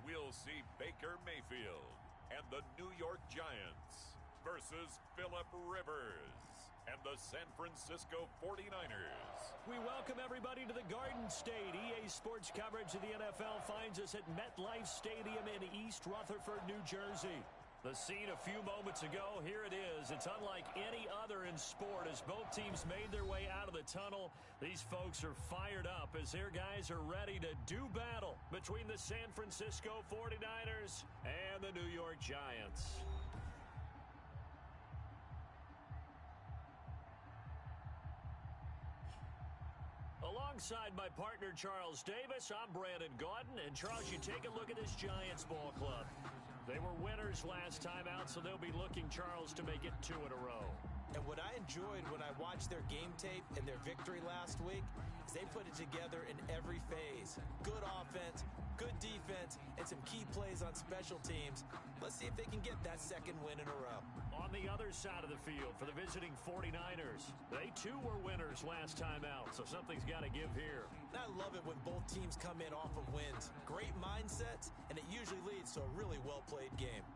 we'll see Baker Mayfield and the New York Giants versus Phillip Rivers and the San Francisco 49ers. We welcome everybody to the Garden State. EA Sports coverage of the NFL finds us at MetLife Stadium in East Rutherford, New Jersey. The scene a few moments ago, here it is. It's unlike any other in sport as both teams made their way out of the tunnel. These folks are fired up as their guys are ready to do battle between the San Francisco 49ers and the New York Giants. Alongside my partner, Charles Davis, I'm Brandon Gaudin. And, Charles, you take a look at this Giants ball club. They were winners last time out, so they'll be looking, Charles, to make it 2 in a row. And what I enjoyed when I watched their game tape and their victory last week is they put it together in every phase. Good offense, good defense, and some key plays on special teams. Let's see if they can get that second win in a row. On the other side of the field for the visiting 49ers, they too were winners last time out, so something's got to give here. And I love it when both teams come in off of wins. Great mindsets, and it usually leads to a really well-played game.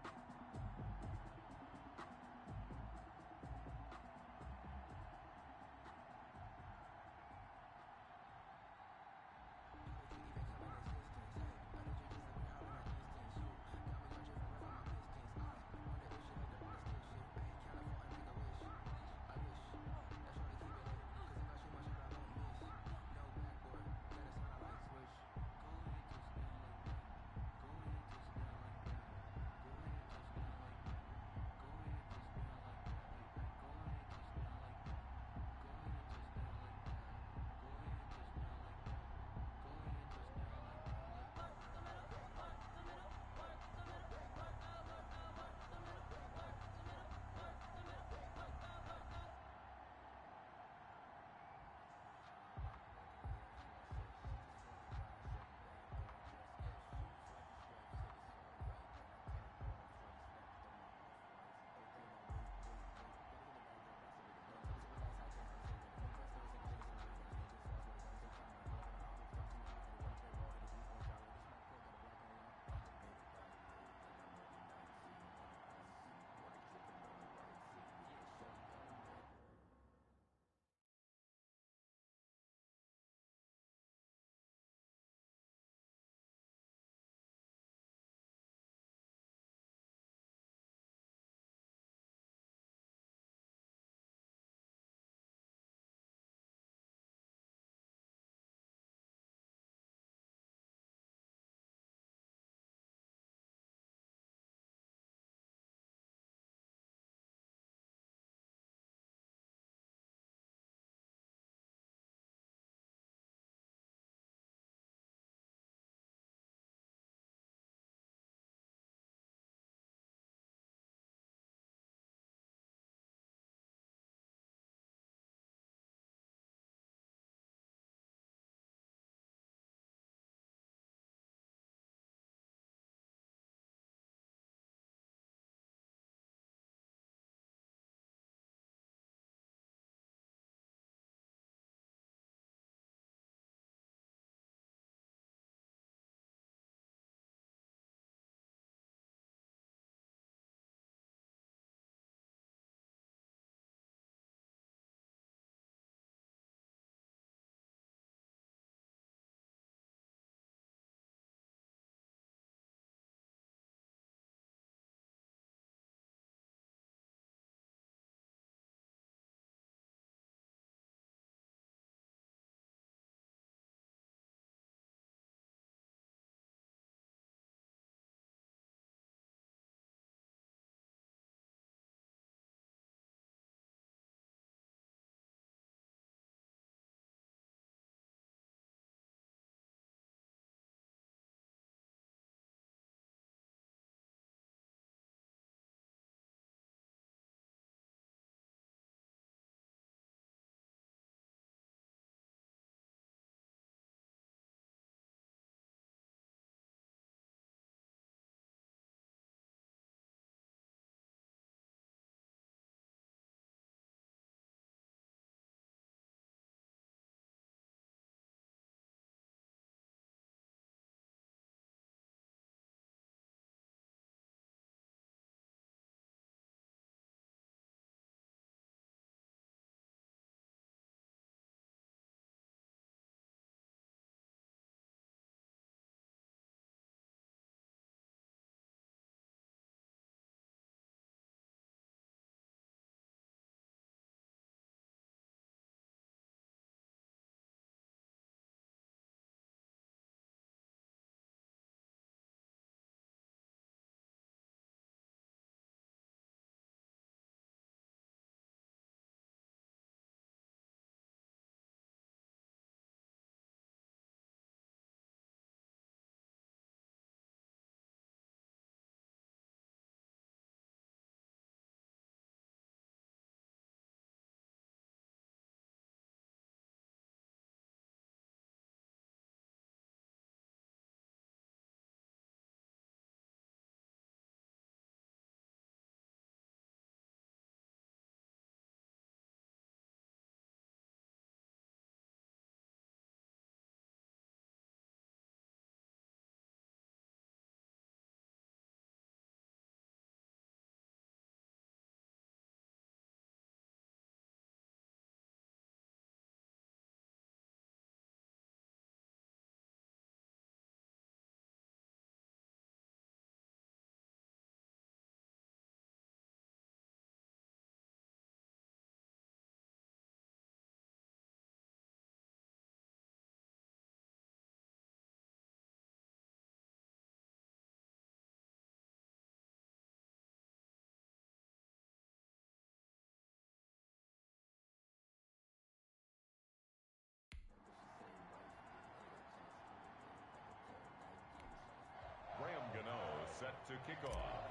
to kick off.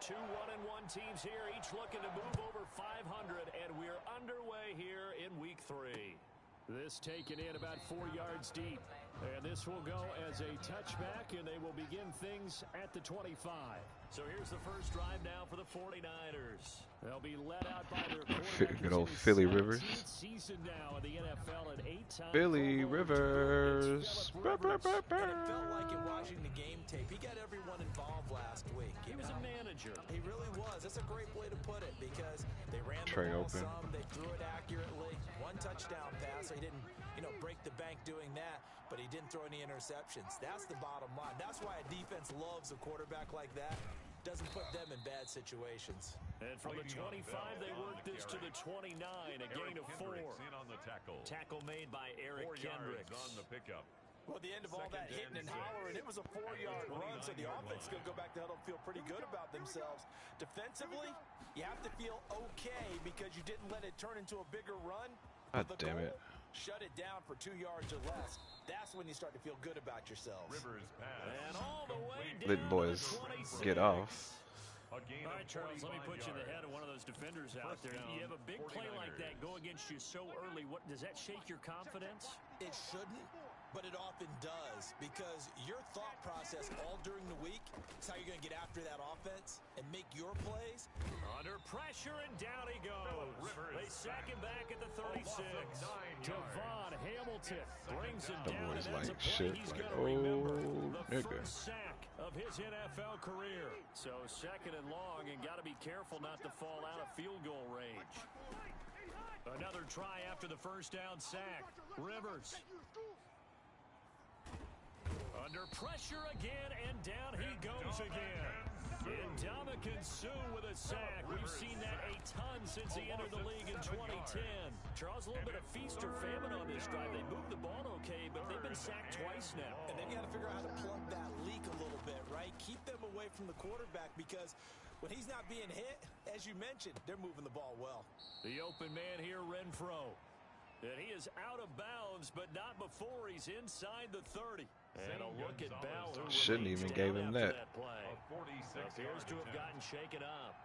2 1-1 teams here, each looking to move over 500, and we're underway here in week 3. This taken in about 4 yards deep, and this will go as a touchback, and they will begin things at the 25. So here's the first drive now for the 49ers. They'll be led out by their quarterback. Good old Philly Rivers. Season now in the NFL, and 8-time Philly Rivers. And it felt like in watching the game tape, he got everyone involved last week. He was a manager. He really was. That's a great way to put it because they ran Trey the ball open. some, they threw it accurately. 1 touchdown pass. So he didn't, break the bank doing that, but he didn't throw any interceptions. That's the bottom line. That's why a defense loves a quarterback like that. Doesn't put them in bad situations. And from the 25, they work this to the 29, a gain of 4. In on the tackle. Tackle made by Eric 4 Kendricks. yards on the pickup. Well, at the end of all that hitting and hollering, it was a 4-yard run, so the offense is going to go back to huddle and feel pretty good about themselves. Defensively, you have to feel okay because you didn't let it turn into a bigger run. God damn it. Shut it down for 2 yards or less. That's when you start to feel good about yourselves. Rivers pass. And all the way down Lit boys get off. All right, Charles, let me put you in the head of one of those defenders out there. You have a big play like that go against you so early. What does that shake your confidence? It shouldn't, but it often does because your thought process all during the week is how you're going to get after that offense and make your plays. Under pressure, and down he goes. They sack him back at the 36. Devon Hamilton brings him That down, boy's and that's like a play shit, he's like, going to remember. oh, The nigga. first sack of his NFL career. So 2nd and long, and got to be careful not to fall out of field goal range. Another try after the first down sack. Rivers. Under pressure again, and down he goes again. Ndamukong Suh with a sack. We've seen that a ton since he entered the league in 2010. Charles, a little bit of feast or famine on this drive. They moved the ball okay, but they've been sacked twice now. And they've got to figure out how to plug that leak a little bit, right? Keep them away from the quarterback because when he's not being hit, as you mentioned, they're moving the ball well. The open man here, Renfro. And he is out of bounds, but not before he's inside the 30. And a look at Bell, who Shouldn't remains even down gave him after that. play. Appears to have gotten shaken up.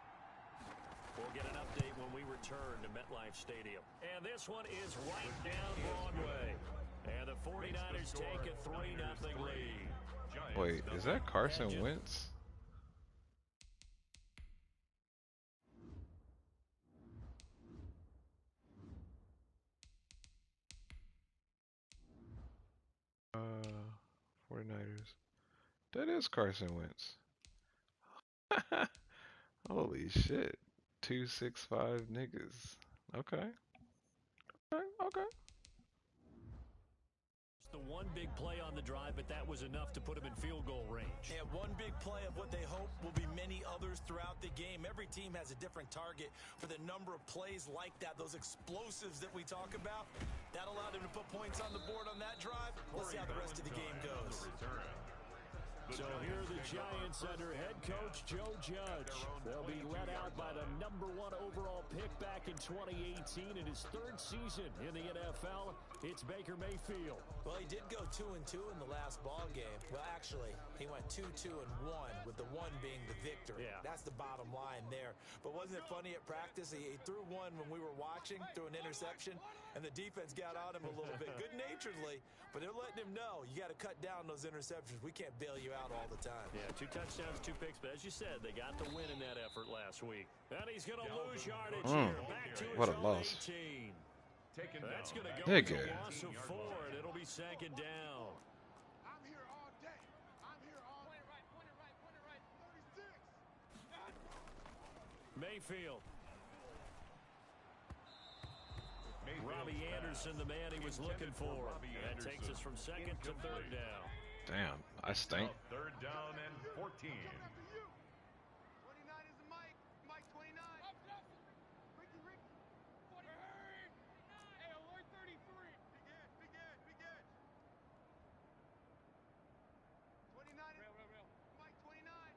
We'll get an update when we return to MetLife Stadium. And this one is right down Broadway. And the 49ers take a 3-0 lead. Wait, is that Carson Wentz? Uh, 49ers. That is Carson Wentz. Holy shit. 265 niggas. Okay. Okay. The one big play on the drive, but that was enough to put him in field goal range. And one big play of what they hope will be many others throughout the game. Every team has a different target for the number of plays like that, those explosives that we talk about. That allowed him to put points on the board on that drive. Let's see how the rest of the game goes. So here are the Giants under head coach Joe Judge. They'll be led out by the #1 overall pick back in 2018 in his 3rd season in the NFL. It's Baker Mayfield. Well, he did go 2-2 in the last ball game. Well, actually, he went 2-2-1 with the 1 being the victory. Yeah. That's the bottom line there. But wasn't it funny at practice? He threw one when we were watching, threw an interception, and the defense got on him a little bit, good-naturedly. But they're letting him know, you got to cut down those interceptions. We can't bail you out all the time. Yeah, 2 touchdowns, 2 picks. But as you said, they got the win in that effort last week. And he's going to lose yardage here. Back to his What a own loss. 18. That's going to go Nigga. with a loss of 4, and it'll be 2nd down. I'm here all day. I'm here all day. Point it right. 36. Mayfield. Robbie Anderson, the man he was looking for. That takes us from 2nd to 3rd down. Damn, I stink. 3rd down and 14. 29 is the Mike. Mike 29. Ricky. Hey, alert 33. Big Ed. 29 is Mike 29. I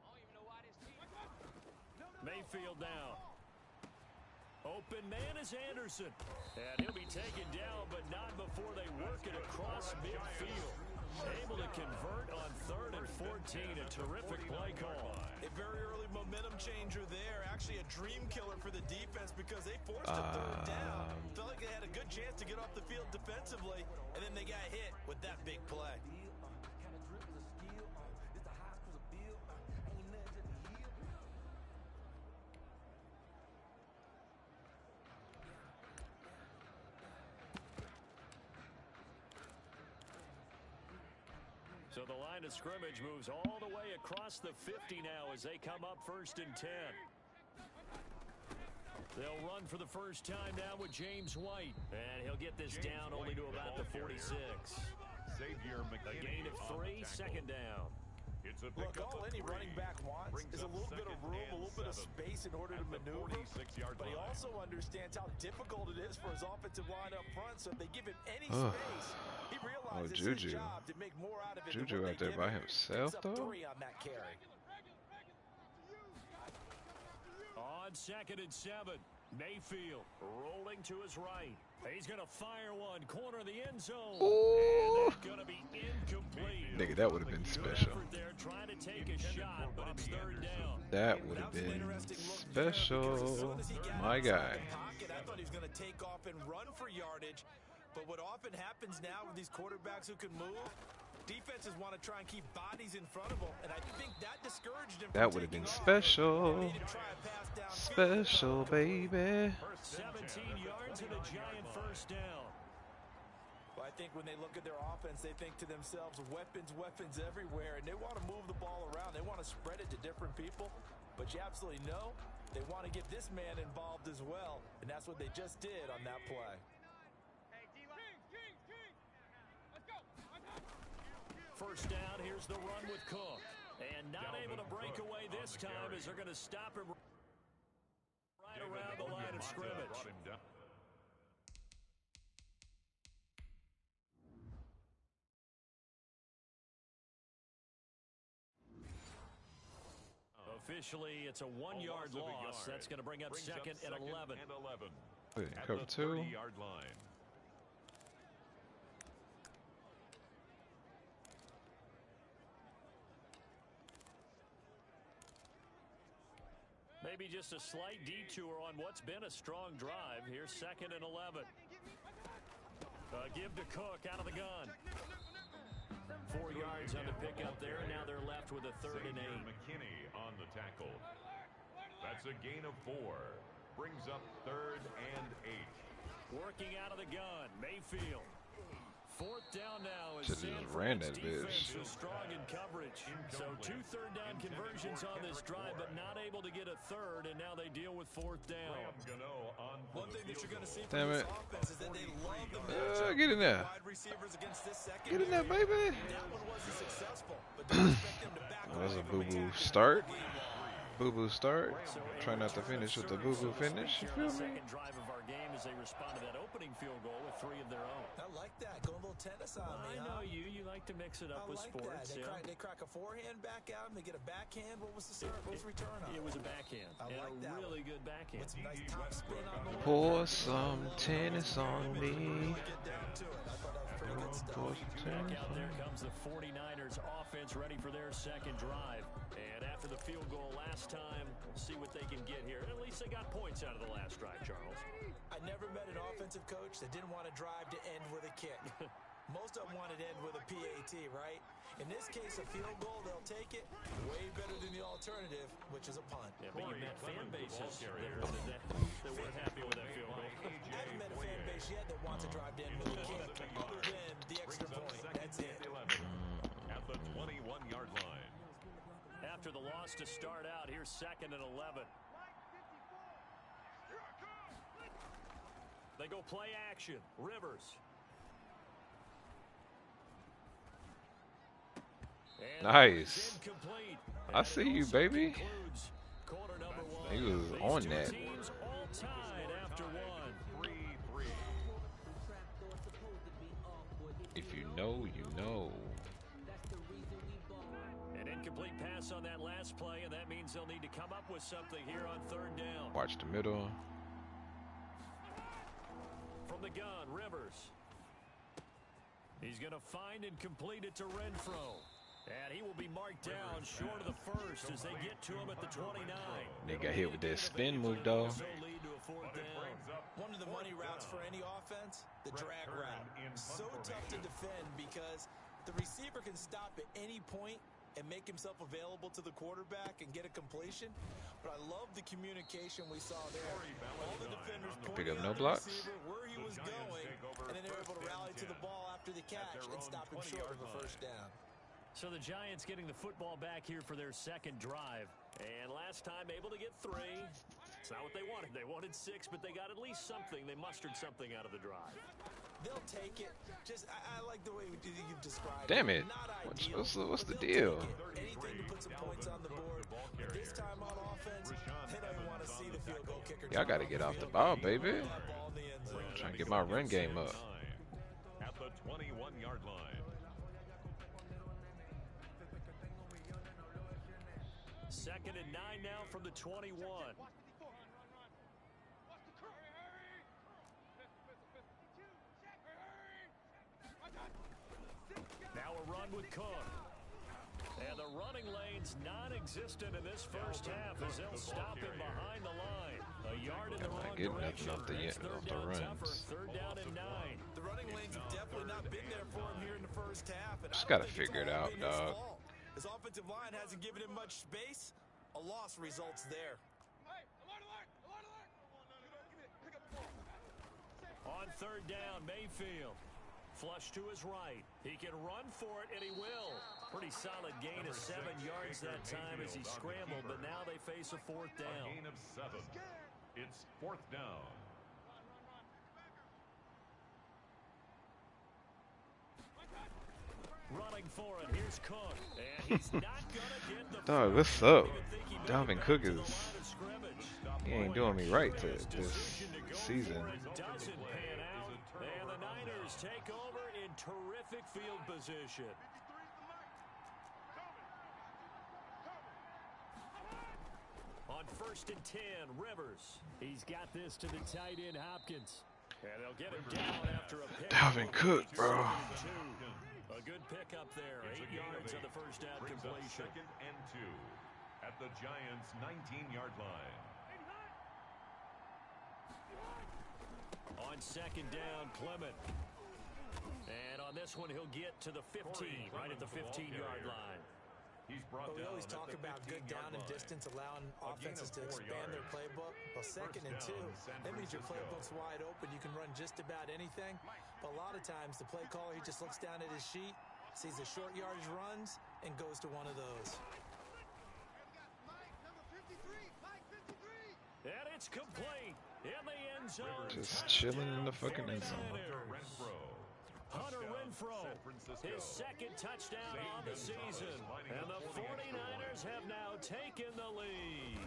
don't even know why this team. Mayfield now. Open man is Anderson. And he'll be taken down, but not before they work it across midfield. Able to convert on 3rd and 14 17, a terrific play call. A very early momentum changer there. Actually a dream killer for the defense because they forced a third down. Felt like they had a good chance to get off the field defensively, and then they got hit with that big play. So the line of scrimmage moves all the way across the 50 now as they come up 1st and 10. They'll run for the first time now with James White. And he'll get this down only to about the 46. A gain of 3, 2nd down. Look, all any running back wants is a little bit of room, a little bit of space in order to maneuver. But he also understands how difficult it is for his offensive line up front. So if they give him any space, he realizes it's his job to make more out of it. Juju out there by himself, though. 3 on that carry. On 2nd and 7, Mayfield rolling to his right. He's going to fire one, corner of the end zone. Ooh. And that's going to be incomplete. Nigga, that would have been special. There trying to take a shot, but it's 3rd down. That would have been special. My guy. I thought he was going to take off and run for yardage. But what often happens now with these quarterbacks who can move, defenses want to try and keep bodies in front of them, and I think that discouraged him. That would have been special. Special, baby. 17 yards and a giant 1st down. Well, I think when they look at their offense, they think to themselves, weapons, weapons everywhere, and they want to move the ball around. They want to spread it to different people, but you absolutely know they want to get this man involved as well, and that's what they just did on that play. First down, here's the run with Cook. And not able to break away this time as they're going to stop him right around the line of scrimmage. Officially, it's a 1-yard loss. That's going to bring up 2nd and 11. Wait, cover 2. Maybe just a slight detour on what's been a strong drive. Here's 2nd and 11. Give to Cook out of the gun. 4 yards on the pickup there. Now they're left with a 3rd and 8. McKinney on the tackle. That's a gain of 4. Brings up 3rd and 8. Working out of the gun. Mayfield. 4th down now as Should've San just ran that defense bitch. was strong in coverage. So 2 third-down conversions on this drive, but not able to get a 3rd, and now they deal with 4th down. One thing that you're going to see Damn from it. this offense is that they love the matchup. Get in there. Wide receivers against this second. Get in there, baby. That one wasn't successful, but don't expect them to back That was a away from boo-boo attacking start. the game. Boo-boo start. Try not to finish with the boo-boo finish. You feel me? Second drive of our game as they respond to that opening field goal with 3 of their own. I like that. Go a little tennis on me, I know you. You like to mix it up I with like sports. that. They crack a forehand back out, and they get a backhand. What was the serve? What was the return on? It was a backhand. I and like a that really good backhand. With some nice top spin on the way. Pour some tennis on me. Get down to it. I thought that was pretty good stuff. Pour some Back tennis out on there me. comes the 49ers offense ready for their second drive. And after the field goal last time, see what they can get here. At least they got points out of the last drive, Charles. I never met an offensive coach that didn't want to drive to end with a kick. Most of them wanted to end with a PAT, right? In this case, a field goal, they'll take it. Way better than the alternative, which is a punt. Yeah, but you met fan bases there that weren't happy with that field goal. I haven't met a fan base yet that wants to drive to end with a kick, other than the extra point. That's it. At the 21-yard line. After the loss to start out, here's 2nd and 11. They go play action. Rivers. And Nice. incomplete. I see you, baby. Concludes quarter number 1. He was These on two that. teams all tied after 1. 3-3. If you know, you know. An incomplete pass on that last play, and that means they'll need to come up with something here on 3rd down. Watch the middle. From the gun, Rivers. He's going to find and complete it to Renfro. And he will be mark down short of the first as they get to him at the 29. They got hit with that spin move, though. Lead to a fourth down. One of the money routes for any offense, the drag route. So tough to defend because the receiver can stop at any point and make himself available to the quarterback and get a completion. But I love the communication we saw there. All the defenders Pick up pointing no out the blocks. receiver where he was going, and then they were able to rally to the ball after the catch and stop him short of a first down. So the Giants getting the football back here for their second drive. And last time able to get 3. It's not what they wanted. They wanted 6, but they got at least something. They mustered something out of the drive. They'll take it. I like the way you've described Damn it. it. What's the deal? Anything to put some points on the board. But this time on offense, they don't want to see the field goal kicker. Y'all got to get off the ball, baby. Trying to get my run game up. At the 21-yard line. Second and 9 now from the 21. Now a run with Cook. And the running lane's non-existent in this first half as they'll stop him behind the line. A yard in the wrong direction. It's third down tougher. Third down and 9. The running lanes have definitely not been there for him here in the first half. And Just got to figure it out, dog. His offensive line hasn't given him much space. A loss results there. On third down, Mayfield. Flush to his right. He can run for it, and he will. Pretty solid gain of 7 yards that time as he scrambled, but now they face a fourth down. A gain of 7. It's fourth down. Running for it. Here's Cook. And he's not going to get the Dog, what's up? Dalvin Cook is... He ain't doing me right this season. Doesn't pan out, and the Niners take over in terrific field position. On first and 10, Rivers. He's got this to the tight end, Hopkins. And they'll get him down after a pick. Dalvin Cook, bro. A good pickup there. 8 yards on the first down completion. Second and 2 at the Giants' 19-yard line. On second down, Clement. And on this one, he'll get to the 15, right at the 15-yard line. He's brought We down always talk about good down and distance, allowing offenses to expand their playbook. Well, second and 2, that means your playbook's wide open. You can run just about anything. But a lot of times, the play caller, he just looks down at his sheet, sees the short yardage runs, and goes to one of those. And it's complete in the end zone. Just chilling in the fucking end zone. Hunter Renfrow, his second touchdown on the season. And the 49ers have now taken the lead.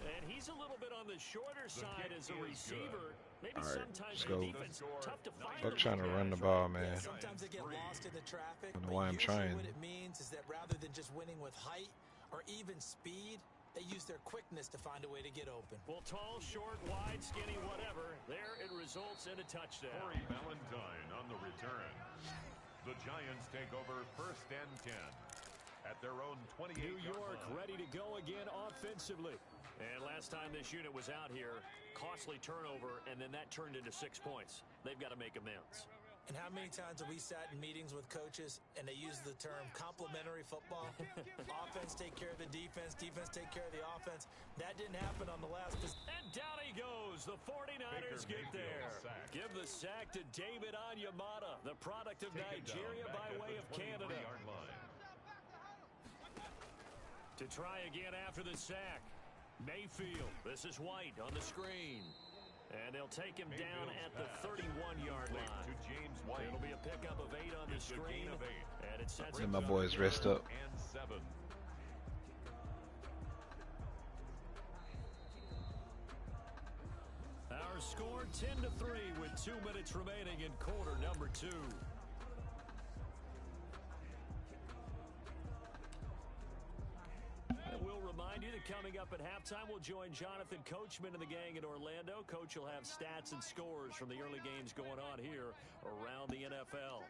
And he's a little bit on the shorter side as a receiver. Maybe sometimes the defense tough to find. Fuck trying to run the ball, man. Sometimes they get lost in the traffic. I don't know why I'm trying. What it means is that rather than just winning with height or even speed, they use their quickness to find a way to get open. Well, tall, short, wide, skinny, whatever. There it results in a touchdown. Corey Valentine on the return. The Giants take over first and 10 at their own 28. New York ready to go again offensively. And last time this unit was out here, costly turnover, and then that turned into 6 points. They've got to make amends. And how many times have we sat in meetings with coaches and they use the term complementary football? Offense take care of the defense, defense take care of the offense. That didn't happen on the last. And down he goes. The 49ers get there. Give the sack to David Onyemata, the product of Nigeria by way of Canada. To try again after the sack. Mayfield. This is White on the screen. And they'll take him down at the 31-yard line. To James White. It'll be a pickup of 8 on the screen. And it sets Let my boys rest up. And 7. Our score 10-3 with 2 minutes remaining in quarter number 2. We'll remind you that coming up at halftime, we'll join Jonathan Coachman and the gang in Orlando. Coach will have stats and scores from the early games going on here around the NFL.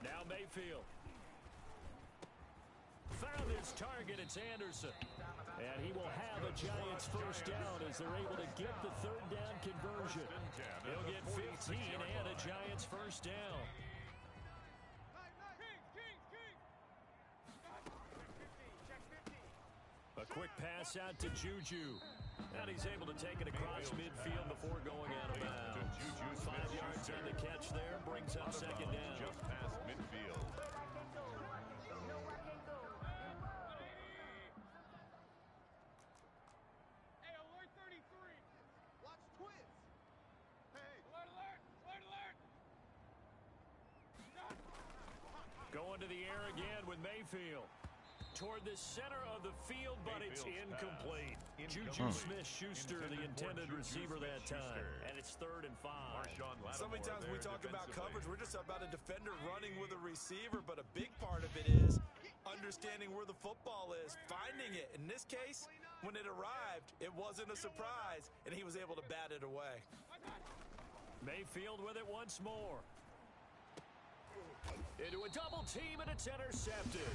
Now Mayfield. Found his target. It's Anderson. And he will have a Giants first down as they're able to get the third down conversion. He'll get 15 and a Giants first down. A quick pass out to Juju. And he's able to take it across midfield before going out of bounds. 5 yards on the catch there. Brings up second down. Just past midfield. Hey, alert 33. Watch twins. Hey. Alert, alert. Alert, alert. Going to the air again with Mayfield. Toward the center of the field, but it's incomplete. Juju Smith-Schuster, the intended receiver that time. And it's 3rd and 5. So many times we talk about coverage, we're just about a defender running with a receiver, but a big part of it is understanding where the football is, finding it. In this case, when it arrived, it wasn't a surprise, and he was able to bat it away. Mayfield with it once more. Into a double team, and it's intercepted.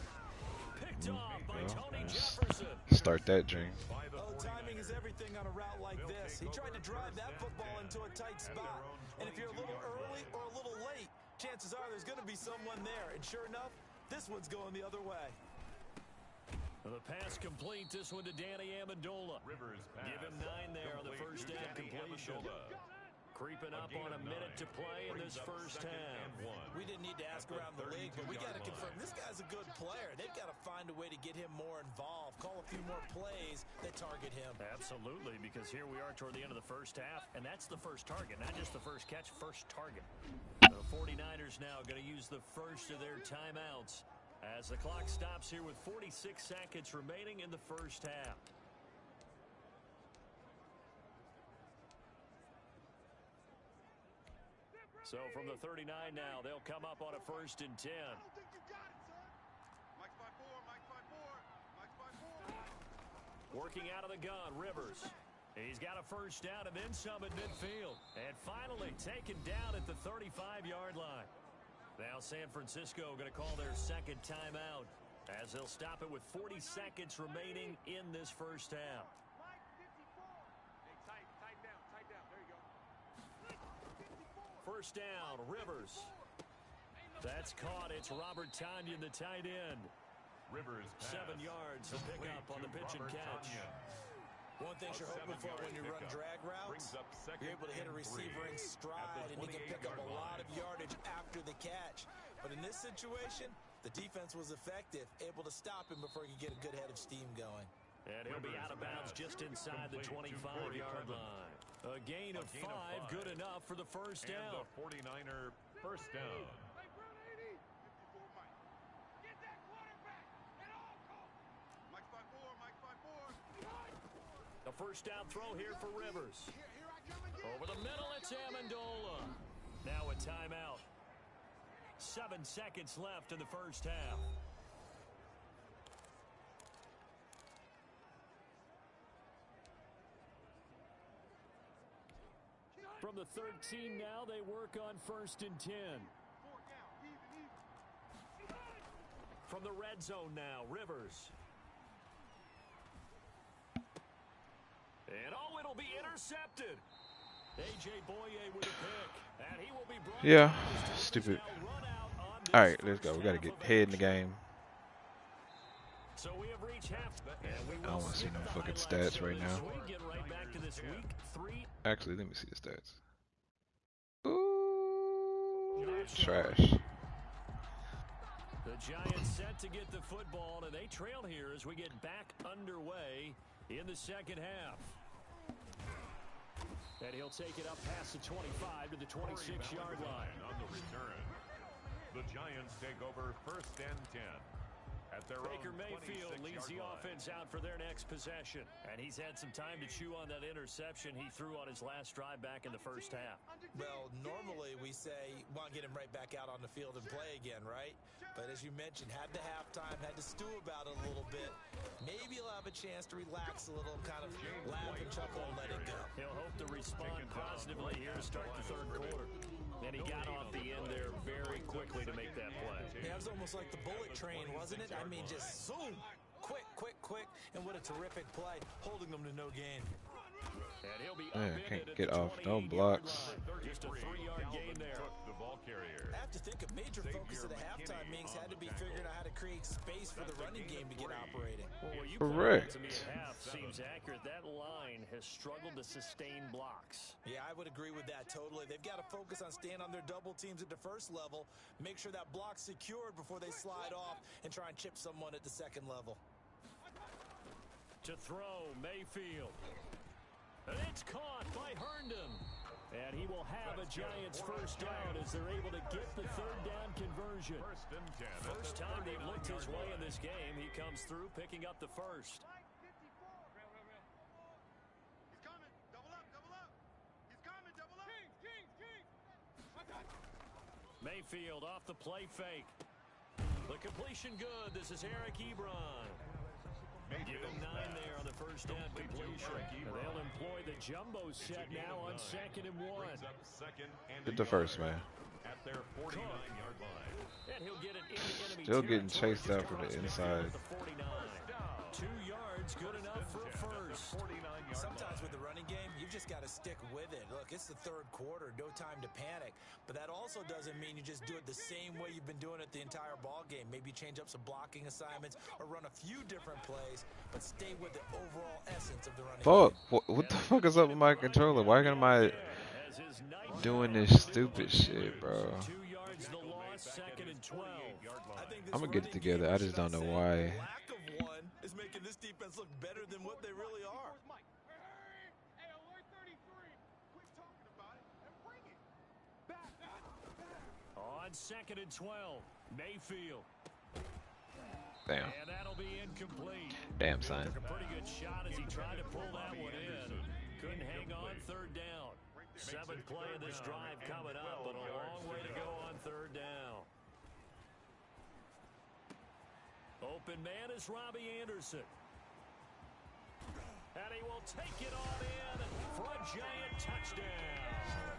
Picked off by Tony Jefferson. Start that dream. Oh, timing is everything on a route like this. He tried to drive that football into a tight spot. And if you're a little early or a little late, chances are there's going to be someone there. And sure enough, this one's going the other way. The pass complete. This one to Danny Amendola. Give him 9 there on the first down completion. Creeping up on a minute to play in this first half. We didn't need to ask around the league, but we got to confirm this guy's a good player. They've got to find a way to get him more involved, call a few more plays that target him. Absolutely, because here we are toward the end of the first half, and that's the first target, not just the first catch, first target. The 49ers now going to use the first of their timeouts as the clock stops here with 46 seconds remaining in the first half. So from the 39 now, they'll come up on a 1st and 10. I don't think you got it, son. Mike's by 4. Mike's by 4. Mike's by 4. Working out of the gun, Rivers. He's got a first down and then some at midfield. And finally taken down at the 35-yard line. Now San Francisco going to call their second timeout as they'll stop it with 40 seconds remaining in this first half. Mike, 54. Hey, tight down, tight down. There you go. First down, Rivers. That's caught. It's Robert Tonyan, the tight end. 7 yards to pick up on the pitch and catch. One thing you're hoping for when you run drag routes, you're able to hit a receiver in stride, and he can pick up a lot of yardage after the catch. But in this situation, the defense was effective, able to stop him before he could get a good head of steam going. And he'll be out of bounds just inside the 25-yard line. A gain of 5, good enough for the first down. And the 49er first down. Hey, Brown 80. 54, Mike. Get that quarterback at all costs. Mike's by 4. Mike's by 4. The first down throw here for Rivers. Here I come again. Over the middle, it's Amendola. Now a timeout. 7 seconds left in the first half. From the 13 now, they work on 1st and 10. 4 down. Even. From the red zone now, Rivers. And oh, it'll be intercepted. A.J. Boye with a pick. And he will be brought Yeah, down. stupid. Now run out on this Alright, let's go. first We got to half get of ahead in the action. game. So we have reached half. I don't want to see no fucking stats right now. We get right back to this week 3. Actually, let me see the stats. Ooh, trash. The Giants set to get the football, and they trail here as we get back underway in the second half. And he'll take it up past the 25 to the 26-yard line. On the return, the Giants take over 1st and 10. At their Baker own Mayfield leads the 26-yard line. offense out for their next possession. And he's had some time to chew on that interception he threw on his last drive back in the first half. Well, normally we say, want to get him right back out on the field and play again, right? But as you mentioned, had to halftime, had to stew about it a little bit. Maybe he'll have a chance to relax a little, kind of laugh and chuckle and let it go. He'll hope to respond positively here to start the third quarter. And he got off the end there very quickly to make that play. Yeah, That was almost like the bullet train, wasn't it? I mean, just zoom. Quick, quick, quick. And what a terrific play, holding them to no gain. And he'll be Man, upended can't at get the off no 28-yard blocks. line. Just a 3-yard gain there. The ball carrier. I have to think a major focus of the halftime meetings had to be figuring out how to create space for the running game to get operating. Well, what you Correct. pointed out to me at half seems accurate. That line has struggled to sustain blocks. Yeah, I would agree with that totally. They've got to focus on staying on their double teams at the first level, make sure that block's secured before they slide off, and try and chip someone at the second level. To throw, Mayfield. And it's caught by Herndon. And he will have a Giants first down as they're able to get the third down conversion. First and 10. First time they've looked his way in this game. He comes through picking up the first. He's coming. Double up, double up. He's coming, double up. King. Mayfield off the play fake. The completion good. This is Eric Ebron. Give him 9 there on the first down completion. And they'll employ the jumbo set now on 2nd and 1. Get the first, man. At their 49-yard line. And he'll get it into enemy Still getting territory chased just after the across inside. midfield at the 49. 2 yards, good enough for a first. Sometimes with the running game, you've just got to stick with it. Look, it's the third quarter, no time to panic. But that also doesn't mean you just do it the same way you've been doing it the entire ball game. Maybe change up some blocking assignments or run a few different plays, but stay with the overall essence of the running Fuck! game. What the fuck is up with my controller? Why am I doing this stupid shit, bro? 2 yards the loss, 2nd and 12. I'm gonna get it together. I just don't know why. Lack of one is making this defense look better than what they really are. Hey, alert 33. Quit talking about it and bring it. Back. On 2nd and 12, Mayfield. Damn. And that'll be incomplete. Damn, son. Took a pretty good shot as he tried to pull that one in. Couldn't hang on 3rd down. 7th play of this drive coming up, but a long way to go on 3rd down. Open man is Robbie Anderson. And he will take it on in for a Giant touchdown.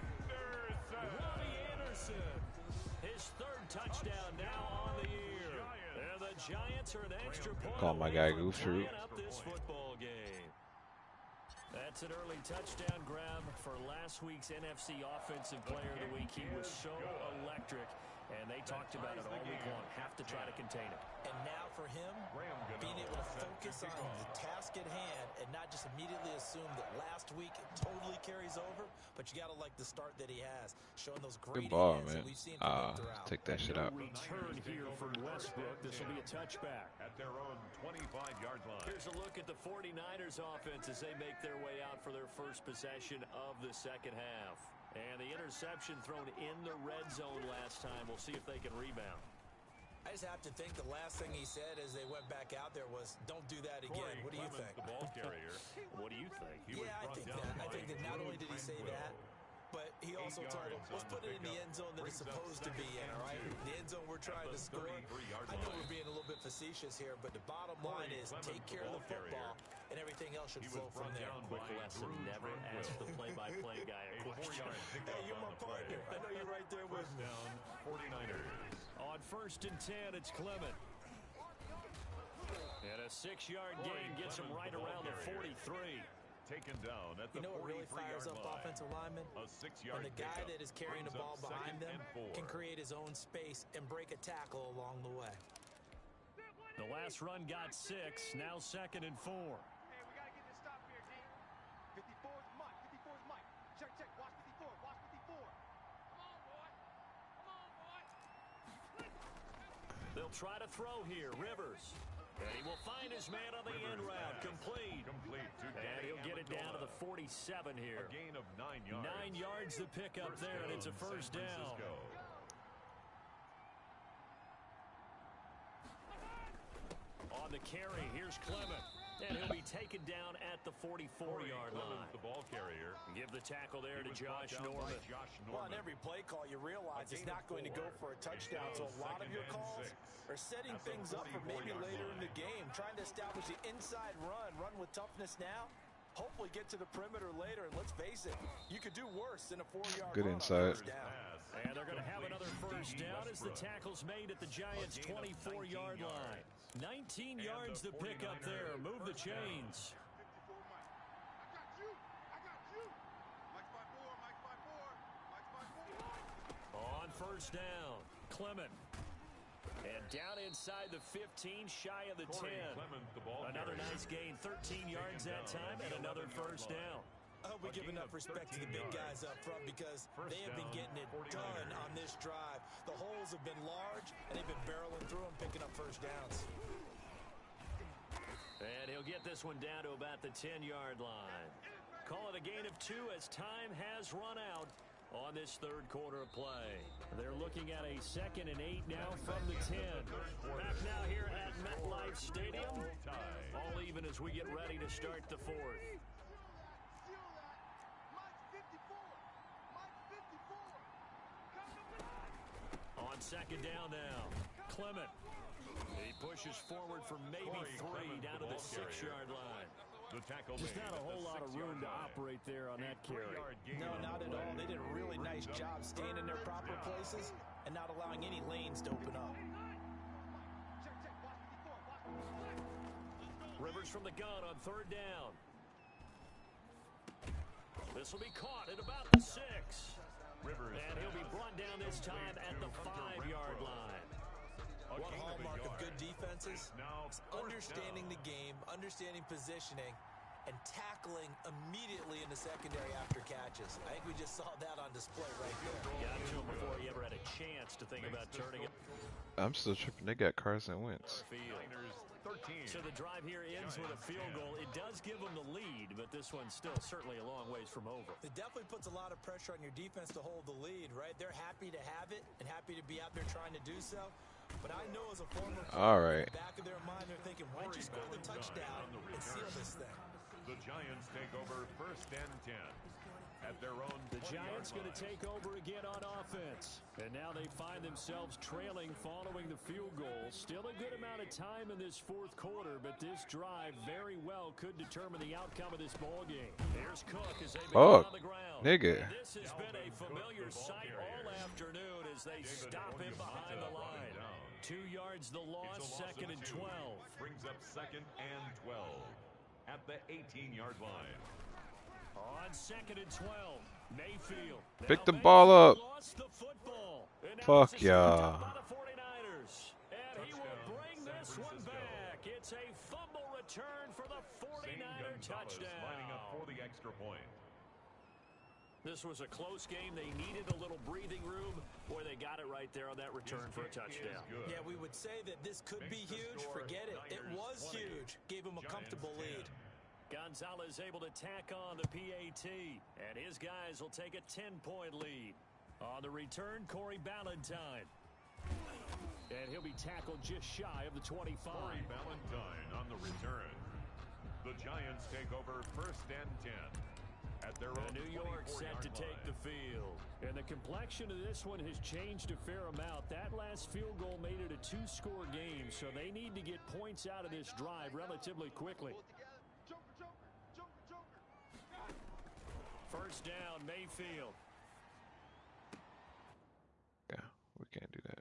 Robbie Anderson, his 3rd touchdown now on the year. And the Giants are an extra point Call my guy Goof Troop. tying up this football game. That's an early touchdown grab for last week's NFC Offensive Player of the Week. He was so electric, and they talked about it all week long. Have to try to contain it. And now for him, being able to focus on the task at hand and not just immediately assume that last week totally carries over, but you got to like the start that he has, showing those great Good ball, hands man. that we've seen from him throughout. Take that shit out. Return here from Westbrook. This will be a touchback. At their own 25-yard line. Here's a look at the 49ers offense as they make their way out for their first possession of the second half. And the interception thrown in the red zone last time. We'll see if they can rebound. I just have to think the last thing he said as they went back out there was, don't do that again. What do you think? The ball carrier. What do you think? Yeah, I think that. I think that not only did he say that, but he also told him, let's put it in the end zone that it's supposed to be in, all right? The end zone we're trying to score. I know we're being a little bit facetious here, but the bottom line is take care of the football, and everything else should flow from there. Quick lesson, never ask the play-by-play guy a question. Hey, you're my partner. I know you're right there with me. Down 49ers. On 1st and 10, it's Clement. And a 6-yard gain gets him right around the 43. Taken down at the You know what really 43-yard fires up line. offensive linemen? A 6-yard When the guy pickup that is carrying the brings ball up behind 2nd them and 4. can create his own space and break a tackle along the way. The last run got 6, now 2nd and 4. Hey, we got to get this stop here, D. 54 is Mike. 54 is Mike. Check. Watch 54. Watch 54. Come on, boy. They'll try to throw here. Rivers. And he will find his man on the end route. Complete. Complete to And he'll get it down to the 47 here. A gain of 9 yards. 9 yards to pick up there, and it's a first down. On the carry, here's Clement. And he'll be taken down at the 44-yard line. The ball carrier. Give the tackle there to Josh Norman. Well, on every play call, you realize it's not going to go for a touchdown. So a lot of your calls are setting things up for maybe later in the game, trying to establish the inside run with toughness now. Hopefully get to the perimeter later, and let's face it, you could do worse than a 4-yard Good run on inside. first down. Pass And they're going to have another first down as the tackle's made at the Giants' 24-yard line. 19 yards to pick up there. Move the chains. 54, Mike. I got you. I got you. Mike 5-4. Mike 5-4. Mike 5-4. On first down, Clement. And down inside the 15, shy of the 10. Another nice gain, 13 yards that time, and another first down. I hope we give enough respect to the big guys up front because they have been getting it done on this drive. The holes have been large, and they've been barreling through them, picking up first downs. And he'll get this one down to about the 10-yard line. Call it a gain of 2 as time has run out on this third quarter of play. They're looking at a 2nd and 8 now from the 10. Back now here at MetLife Stadium. All even as we get ready to start the fourth. On second down now, Clement. He pushes forward for maybe 3 down to the 6-yard line. Just not a whole lot of room to operate there on that carry. No, not at all. They did a really nice job staying in their proper places and not allowing any lanes to open up. Rivers from the gun on third down. This will be caught at about the 6. And he'll be brought down this time at the 5-yard line. One hallmark of good defenses is understanding the game, understanding positioning, and tackling immediately in the secondary after catches. I think we just saw that on display right there. Got to him before he ever had a chance to think about turning it. I'm still tripping. They got Carson Wentz. So the drive here ends with a field goal. It does give them the lead, but this one's still certainly a long ways from over. It definitely puts a lot of pressure on your defense to hold the lead, right? They're happy to have it and happy to be out there trying to do so. But I know as a former player, in the back of their mind, they're thinking, why don't you score the touchdown and seal this thing? The Giants take over 1st and 10. At their own the Giants going to take over again on offense. And now they find themselves trailing following the field goal. Still a good amount of time in this fourth quarter, but this drive very well could determine the outcome of this ball game. Here's Cook as they begin on the ground. Nigga. And this has been a familiar sight all afternoon as they stop him behind the line. 2 yards the loss, 2nd and 12. Brings up 2nd and 12 at the 18-yard line. On 2nd and 12, Mayfield. Pick the ball up. Lost the football. Fuck yeah. By the 49ers. And he will bring this one back. It's a fumble return for the 49er touchdown. Lining up for the extra point. This was a close game. They needed a little breathing room. Boy, they got it right there on that return for a touchdown. Yeah, we would say that this could be huge. Forget it. It was huge. Gave him a comfortable lead. Gonzalez able to tack on the PAT, and his guys will take a 10-point lead. On the return, Corey Ballantyne. And he'll be tackled just shy of the 25. Corey Ballantyne on the return. The Giants take over 1st and 10. At their own New York set to take the field. And the complexion of this one has changed a fair amount. That last field goal made it a 2-score game, so they need to get points out of this drive relatively quickly. First down, Mayfield. Yeah, we can't do that.